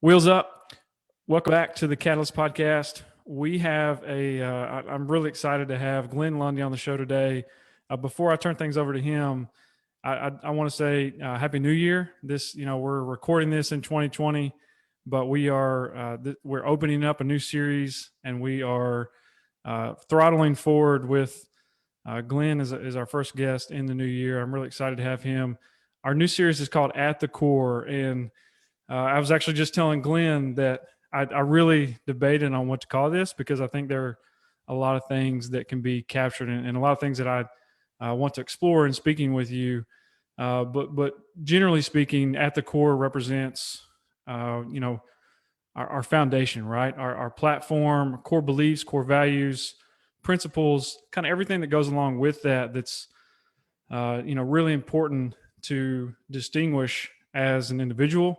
Wheels up. Welcome back to the Catalyst podcast. We have I'm really excited to have Glenn Lundy on the show today. Before I turn things over to him, I want to say Happy New Year. We're recording this in 2020, but we're opening up a new series, and we are throttling forward with Glenn is our first guest in the new year. I'm really excited to have him. Our new series is called At the Core, and I was actually just telling Glenn that I really debated on what to call this, because I think there are a lot of things that can be captured and a lot of things that I want to explore in speaking with you. But generally speaking, At the Core represents, our foundation, right? Our platform, core beliefs, core values, principles, kind of everything that goes along with that. That's really important to distinguish as an individual,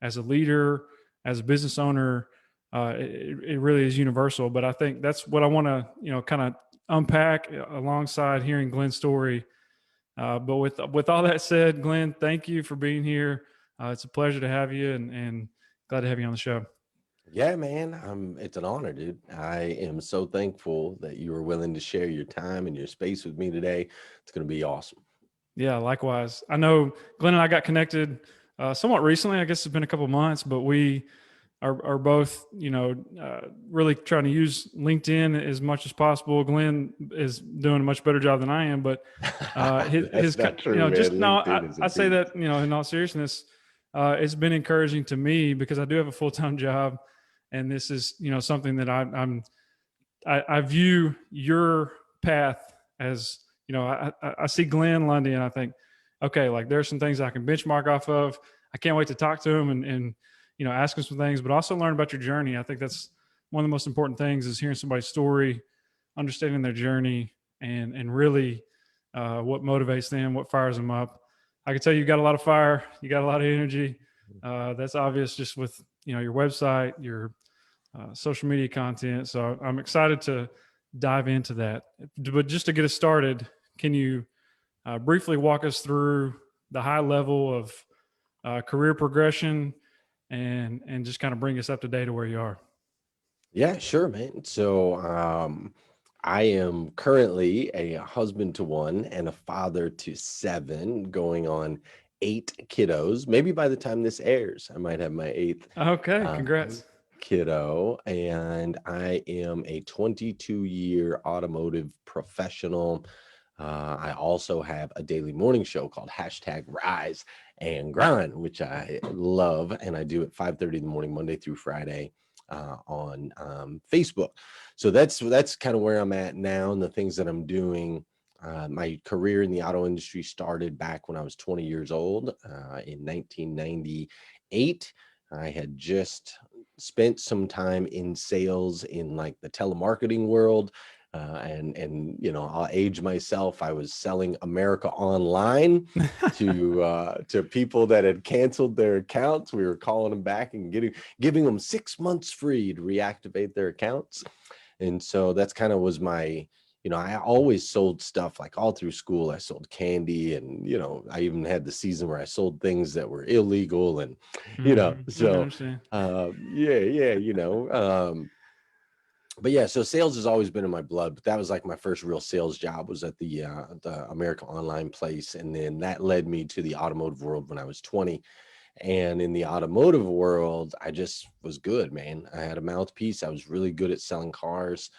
as a leader, as a business owner. It really is universal. But I think that's what I want to kind of unpack alongside hearing Glenn's story. But with all that said, Glenn, thank you for being here. It's a pleasure to have you, and glad to have you on the show. Yeah, man. It's an honor, dude. I am so thankful that you were willing to share your time and your space with me today. It's going to be awesome. Yeah, likewise. I know Glenn and I got connected somewhat recently. I guess it's been a couple of months, but we are both, really trying to use LinkedIn as much as possible. Glenn is doing a much better job than I am, but That's not true, man. just no. LinkedIn is a I say beast. that, in all seriousness, it's been encouraging to me because I do have a full-time job, and this is, something that I view your path as, I see Glenn Lundy and I think, okay, like there's some things I can benchmark off of. I can't wait to talk to him and ask him some things, but also learn about your journey. I think that's one of the most important things, is hearing somebody's story, understanding their journey, and really what motivates them, what fires them up. I can tell you got a lot of fire, you got a lot of energy. That's obvious just with your website, your social media content. So I'm excited to dive into that. But just to get us started, can you briefly walk us through the high level of career progression and just kind of bring us up to date to where you are? Yeah, sure, man. So, I am currently a husband to one and a father to seven, going on eight kiddos. Maybe by the time this airs, I might have my eighth Okay, um, congrats. kiddo. And I am a 22-year automotive professional. I also have a daily morning show called #Rise and Grind, which I love, and I do at 5:30 in the morning, Monday through Friday, on Facebook. So that's kind of where I'm at now, and the things that I'm doing. My career in the auto industry started back when I was 20 years old, in 1998. I had just spent some time in sales in like the telemarketing world. And I'll age myself. I was selling America Online to people that had canceled their accounts. We were calling them back and giving them 6 months free to reactivate their accounts. And so that's kind of was my, I always sold stuff like all through school. I sold candy, and I even had the season where I sold things that were illegal, and I so understand. but yeah, so sales has always been in my blood. But that was like my first real sales job, was at the America Online place, and then that led me to the automotive world when I was 20. And in the automotive world, I just was good, man. I had a mouthpiece. I was really good at selling cars.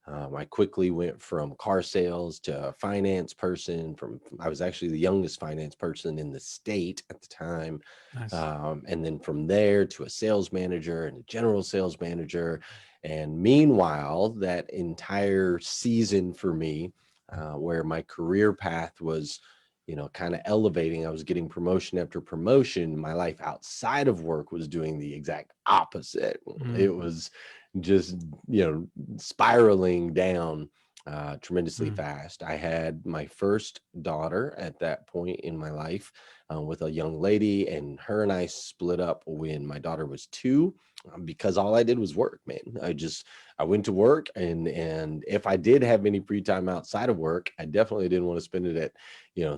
I quickly went from car sales to finance person. I was actually the youngest finance person in the state at the time, Nice. and then from there to a sales manager and a general sales manager. And meanwhile, that entire season for me, where my career path was, kind of elevating, I was getting promotion after promotion. My life outside of work was doing the exact opposite. Mm. It was just, spiraling down. tremendously Mm. fast. I had my first daughter at that point in my life with a young lady, and her and I split up when my daughter was 2 because all I did was work, man. I went to work, and if I did have any free time outside of work, I definitely didn't want to spend it at,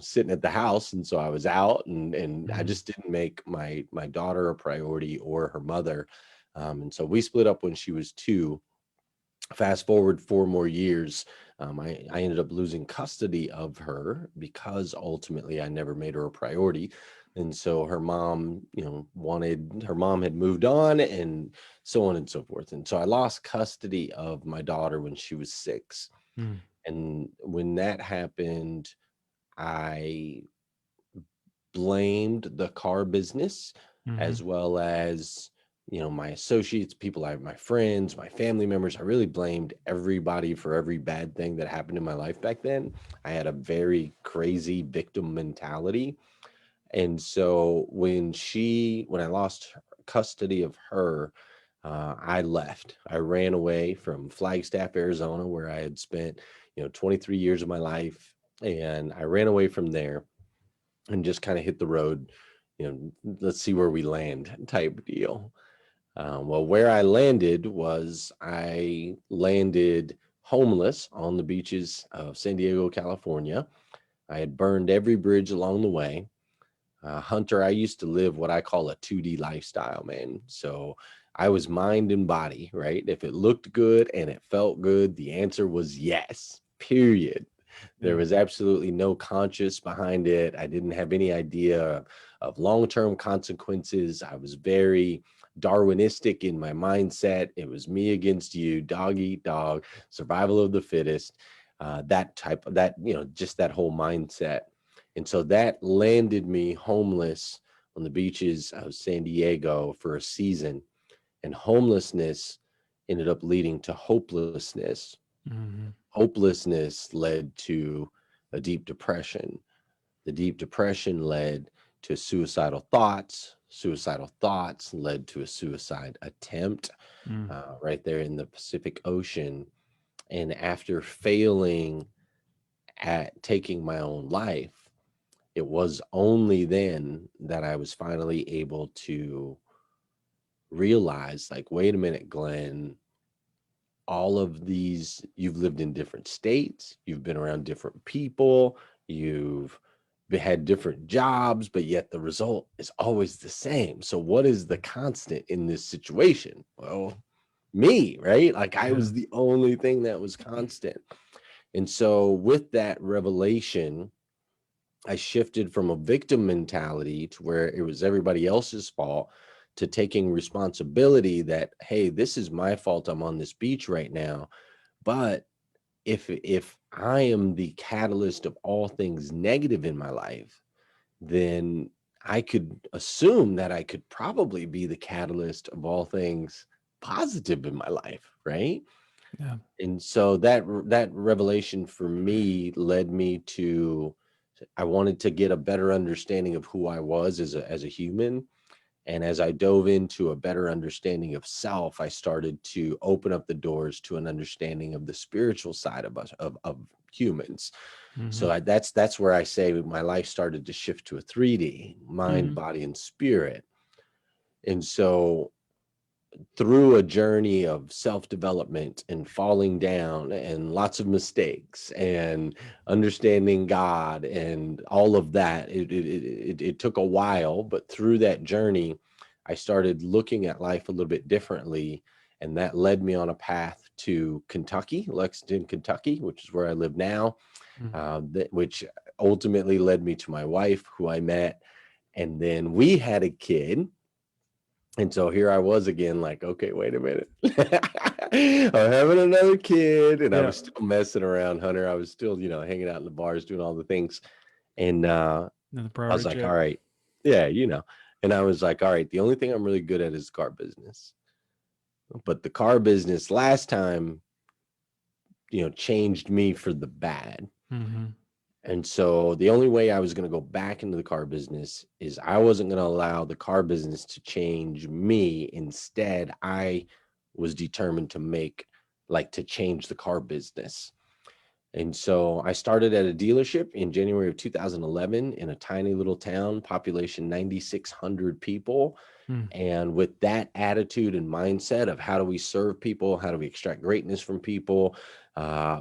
sitting at the house. And so I was out, and I Mm. just didn't make my daughter a priority or her mother. And so we split up when she was 2. Fast forward 4 more years, I ended up losing custody of her because ultimately I never made her a priority. And so her mom, her mom had moved on, and so on and so forth. And so I lost custody of my daughter when she was 6. Mm. And when that happened, I blamed the car business, as Mhm. well as my associates, my friends, my family members. I really blamed everybody for every bad thing that happened in my life back then. I had a very crazy victim mentality. And so when I lost custody of her, I left. I ran away from Flagstaff, Arizona, where I had spent 23 years of my life. And I ran away from there and just kind of hit the road, let's see where we land type deal. Well, where I landed homeless on the beaches of San Diego, California. I had burned every bridge along the way. Hunter, I used to live what I call a 2D lifestyle, man. So I was mind and body, right? If it looked good and it felt good, the answer was yes, period. There Yeah. was absolutely no conscious behind it. I didn't have any idea of long-term consequences. I was very Darwinistic in my mindset. It was me against you, dog eat dog, survival of the fittest, just that whole mindset. And so that landed me homeless on the beaches of San Diego for a season. And homelessness ended up leading to hopelessness. Mhm. Hopelessness led to a deep depression. The deep depression led to suicidal thoughts. Suicidal thoughts led to a suicide attempt Mm. right there in the Pacific Ocean. And after failing at taking my own life, it was only then that I was finally able to realize, like, wait a minute, Glenn, all of these, you've lived in different states, you've been around different people, you've had different jobs, but yet the result is always the same. So what is the constant in this situation? Well, me, right? Like, I Yeah. was the only thing that was constant. And so with that revelation, I shifted from a victim mentality to where it was everybody else's fault, to taking responsibility that, hey, this is my fault. I'm on this beach right now. But if I am the catalyst of all things negative in my life, then I could assume that I could probably be the catalyst of all things positive in my life, right? Yeah. And so that revelation for me led me to, I wanted to get a better understanding of who I was as a human. And as I dove into a better understanding of self, I started to open up the doors to an understanding of the spiritual side of us, of humans. So Mhm. that's where I say my life started to shift to a 3D: mind, Mhm. body, and spirit. And so through a journey of self-development and falling down and lots of mistakes and understanding God and all of that, it took a while, but through that journey, I started looking at life a little bit differently, and that led me on a path to Kentucky, Lexington, Kentucky, which is where I live now, Mm. which ultimately led me to my wife, who I met, and then we had a kid. And so here I was again, like, okay, wait a minute. I'm having another kid, and I Yeah. was still messing around, Hunter. I was still, hanging out in the bars, doing all the things. And Another I was priority like, check. all right, yeah, And I was like, all right, the only thing I'm really good at is car business. But the car business last time, changed me for the bad. Mhm. And so the only way I was going to go back into the car business is I wasn't going to allow the car business to change me. Instead, I was determined to change the car business. And so I started at a dealership in January of 2011 in a tiny little town, population 9,600 people. Mm, And with that attitude and mindset of how do we serve people, how do we extract greatness from people,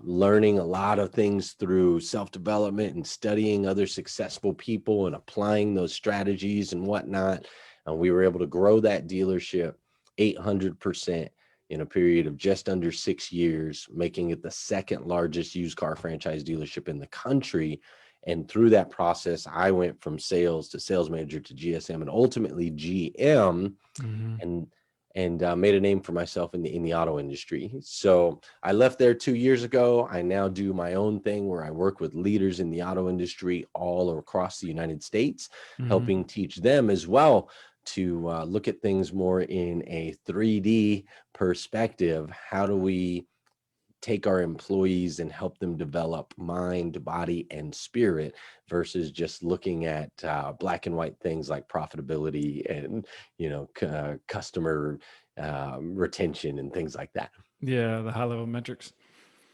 learning a lot of things through self-development and studying other successful people and applying those strategies and whatnot. And we were able to grow that dealership 800% in a period of just under 6 years, making it the second largest used car franchise dealership in the country. And through that process, I went from sales to sales manager to GSM and ultimately GM, mhm, and made a name for myself in the auto industry. So I left there 2 years ago. I now do my own thing where I work with leaders in the auto industry all across the United States, mhm. helping teach them as well to look at things more in a 3D perspective. How do we take our employees and help them develop mind, body, and spirit versus just looking at black and white things like profitability and customer retention and things like that. Yeah, the high level metrics.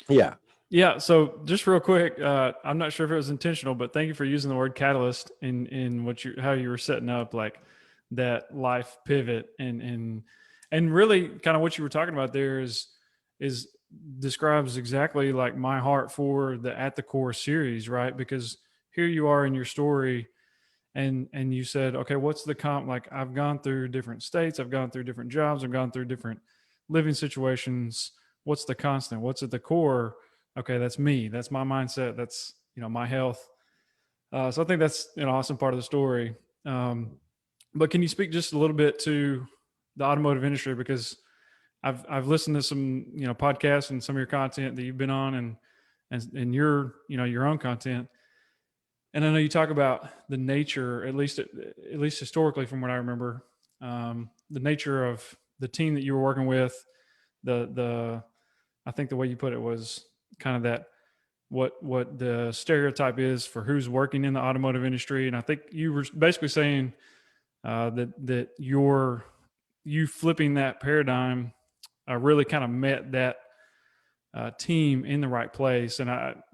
Yeah. Yeah. So just real quick, I'm not sure if it was intentional, but thank you for using the word catalyst in what you how you were setting up like that life pivot and really kind of what you were talking about there is describes exactly like my heart for the At the Core series, right? Because here you are in your story and you said, okay, what's the comp? Like I've gone through different states, I've gone through different jobs, I've gone through different living situations. What's the constant? What's at the core? Okay, that's me. That's my mindset. That's my health. So I think that's an awesome part of the story. Um, but can you speak just a little bit to the automotive industry because I've listened to some podcasts and some of your content that you've been on and your your own content, and I know you talk about the nature, at least historically, from what I remember, the nature of the team that you were working with. The I think the way you put it was kind of that what the stereotype is for who's working in the automotive industry, and I think you were basically saying that you flipping that paradigm really kind of met that team in the right place. And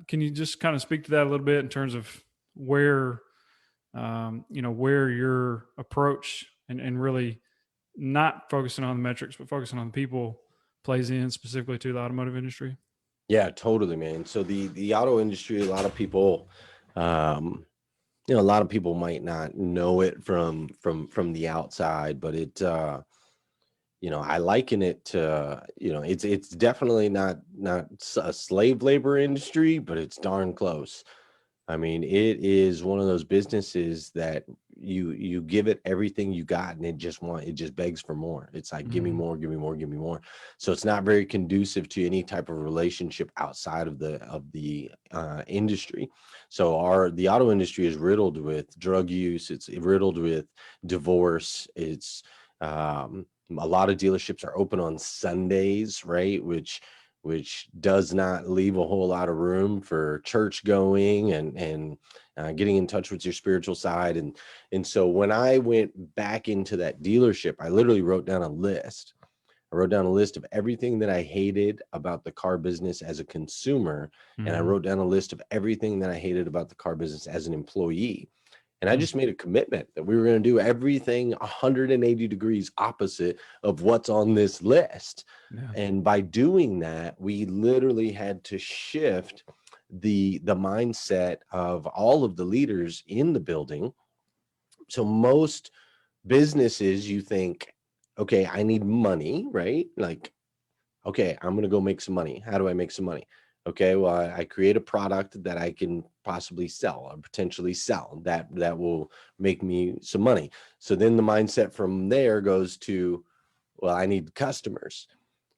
can you just kind of speak to that a little bit in terms of where where your approach and really not focusing on the metrics but focusing on the people plays in specifically to the automotive industry? Yeah, totally, man. So the auto industry, a lot of people, um, a lot of people might not know it from the outside, but I liken it to, it's definitely not a slave labor industry, but it's darn close. I mean, it is one of those businesses that you give it everything you got, and it just begs for more. It's like, give me Mm, more, give me more, give me more. So it's not very conducive to any type of relationship outside of the industry. So the auto industry is riddled with drug use. It's riddled with divorce. It's a lot of dealerships are open on Sundays, right? Which does not leave a whole lot of room for church going and getting in touch with your spiritual side. And so when I went back into that dealership, I literally wrote down a list. I wrote down a list of everything that I hated about the car business as a consumer, and I mm, wrote down a list of everything that I hated about the car business as an employee. And I mm. just made a commitment that we were going to do everything 180 degrees opposite of what's on this list. Yeah. And by doing that, we literally had to shift the mindset of all of the leaders in the building. So most businesses, you think, okay, I need money, right? Like, okay, I'm going to go make some money. How do I make some money? Okay, well, I create a product that I can possibly sell or potentially sell that will make me some money. So then the mindset from there goes to, well, I need customers.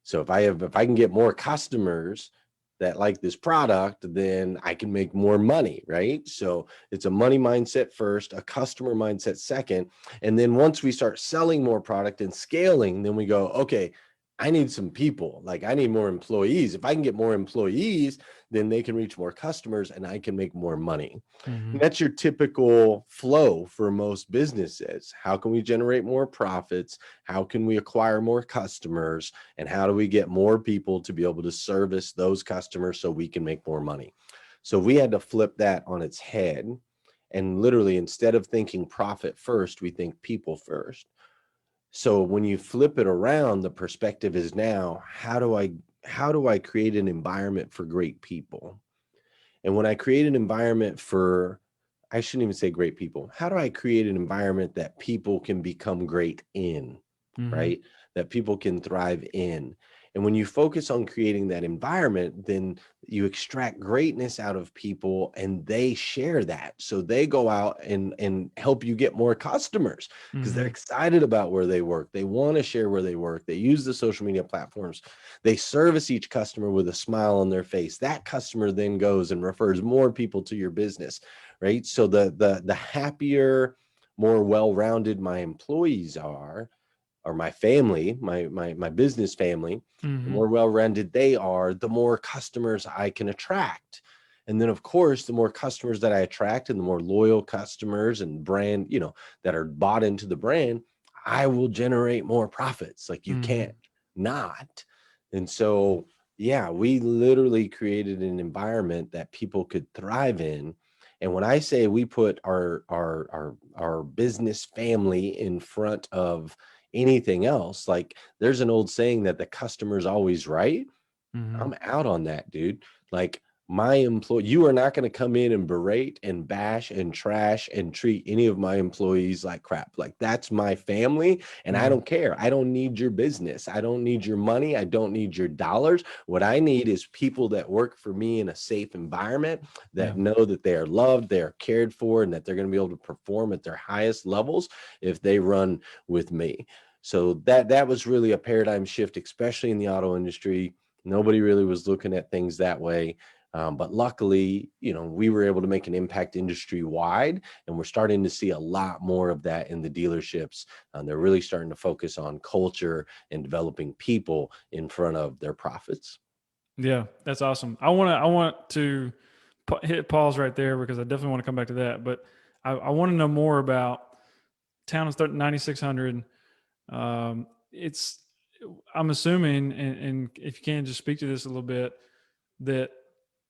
So if I can get more customers that like this product, then I can make more money, right? So it's a money mindset first, a customer mindset second, and then once we start selling more product and scaling, then we go, okay, I need some people. Like I need more employees. If I can get more employees, then they can reach more customers and I can make more money. Mm-hmm. And that's your typical flow for most businesses. How can we generate more profits? How can we acquire more customers? And how do we get more people to be able to service those customers so we can make more money? So we had to flip that on its head. And literally, instead of thinking profit first, we think people first. So when you flip it around, the perspective is now, how do I create an environment for great people? And when I create an environment for, I shouldn't even say great people, how do I create an environment that people can become great in, Mm-hmm. right? That people can thrive in. And when you focus on creating that environment, then you extract greatness out of people and they share that. So they go out and help you get more customers because they're Mm-hmm. excited about where they work. They want to share where they work. They use the social media platforms. They service each customer with a smile on their face. That customer then goes and refers more people to your business, right? So the happier, more well-rounded my employees are, or my family, my business family, the Mm-hmm. more well-rounded they are, the more customers I can attract. And then of course, the more customers that I attract and the more loyal customers and brand, that are bought into the brand, I will generate more profits. Like you Mm-hmm. can't not. And so, yeah, we literally created an environment that people could thrive in. And when I say we put our business family in front of anything else, like there's an old saying that the customer's always right. Mm-hmm. I'm out on that, dude. Like my employee, you are not going to come in and berate and bash and trash and treat any of my employees like crap. Like that's my family and I Yeah. don't care. I don't need your business. I don't need your money. I don't need your dollars. What I need is people that work for me in a safe environment Yeah. that know that they are loved, they are cared for, and that they're going to be able to perform at their highest levels if they run with me. So that was really a paradigm shift, especially in the auto industry. Nobody really was looking at things that way. But luckily, we were able to make an impact industry wide, and we're starting to see a lot more of that in the dealerships. They're really starting to focus on culture and developing people in front of their profits. Yeah, that's awesome. I want to hit pause right there because I definitely want to come back to that. But I want to know more about Town of 9600. It's I'm assuming, and if you can just speak to this a little bit, that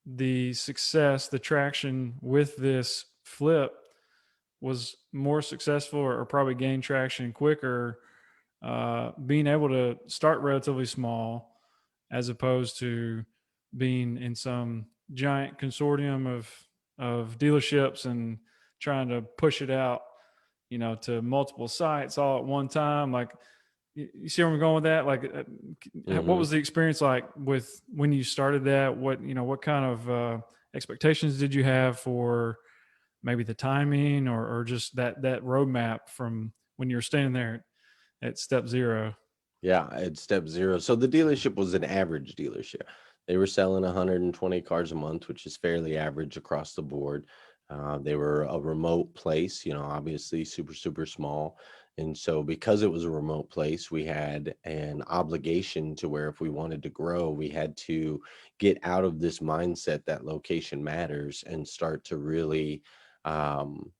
the success, the traction with this flip was more successful or probably gained traction quicker, being able to start relatively small as opposed to being in some giant consortium of dealerships and trying to push it out, to multiple sites all at one time. Like, you see where I'm going with that? Like, what Hmm. was the experience like with when you started that? What kind of expectations did you have for maybe the timing or just that roadmap from when you were standing there at step zero? Yeah, at step zero. So the dealership was an average dealership. They were selling 120 cars a month, which is fairly average across the board. They were a remote place, obviously super, super small. And so because it was a remote place, we had an obligation to where if we wanted to grow, we had to get out of this mindset that location matters and start to really um,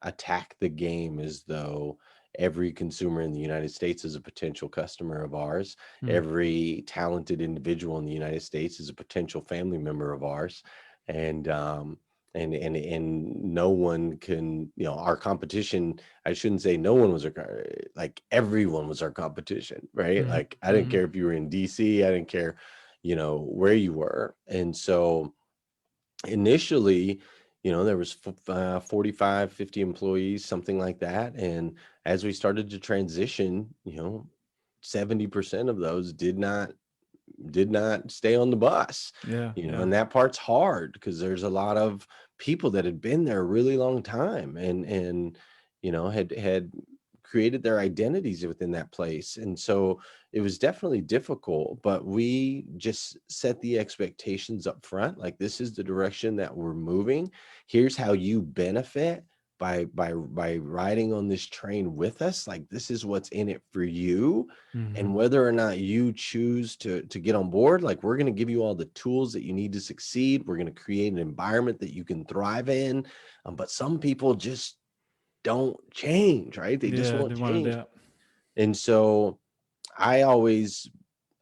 attack the game as though every consumer in the United States is a potential customer of ours. Mm. Every talented individual in the United States is a potential family member of ours. And and no one can, our competition, I shouldn't say no one was like everyone was our competition, right? Mm-hmm. Like I didn't Mm-hmm. care if you were in DC, I didn't care, where you were. And so initially, there was 45, 50 employees, something like that. And as we started to transition, 70% of those did not stay on the bus, Yeah. Yeah. and that part's hard because there's a lot of people that had been there a really long time and had created their identities within that place. And so it was definitely difficult, but we just set the expectations up front. Like, this is the direction that we're moving. Here's how you benefit, by riding on this train with us, like this is what's in it for you. Mm-hmm. And whether or not you choose to get on board, like we're going to give you all the tools that you need to succeed. We're going to create an environment that you can thrive in. But some people just don't change, right? They just Yeah, won't they want to change. adapt. And so I always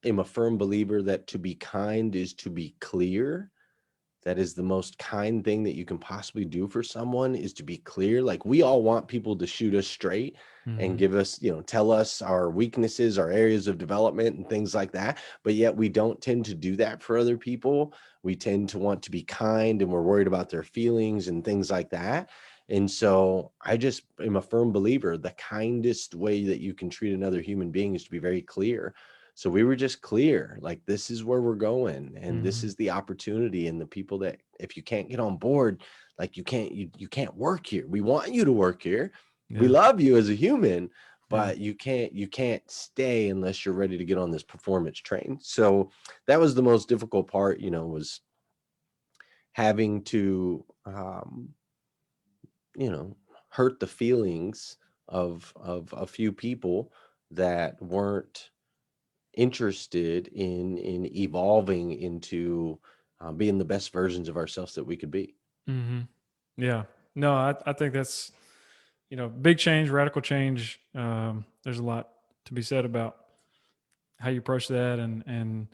am a firm believer that to be kind is to be clear. That is the most kind thing that you can possibly do for someone, is to be clear. Like we all want people to shoot us straight and Mm-hmm. give us, tell us our weaknesses, our areas of development and things like that. But yet we don't tend to do that for other people. We tend to want to be kind and we're worried about their feelings and things like that. And so I just am a firm believer the kindest way that you can treat another human being is to be very clear. So we were just clear, like this is where we're going and this Mm-hmm. is the opportunity, and the people that if you can't get on board, like you can't work here. We want you to work here. We Yeah. love you as a human, Yeah. but you can't stay unless you're ready to get on this performance train. So that was the most difficult part, was having to hurt the feelings of a few people that weren't interested in evolving into being the best versions of ourselves that we could be. Mm-hmm. Yeah. No, I think that's, big change, radical change. There's a lot to be said about how you approach that, and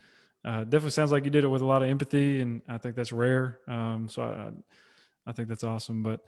definitely sounds like you did it with a lot of empathy, and I think that's rare. So I think that's awesome. But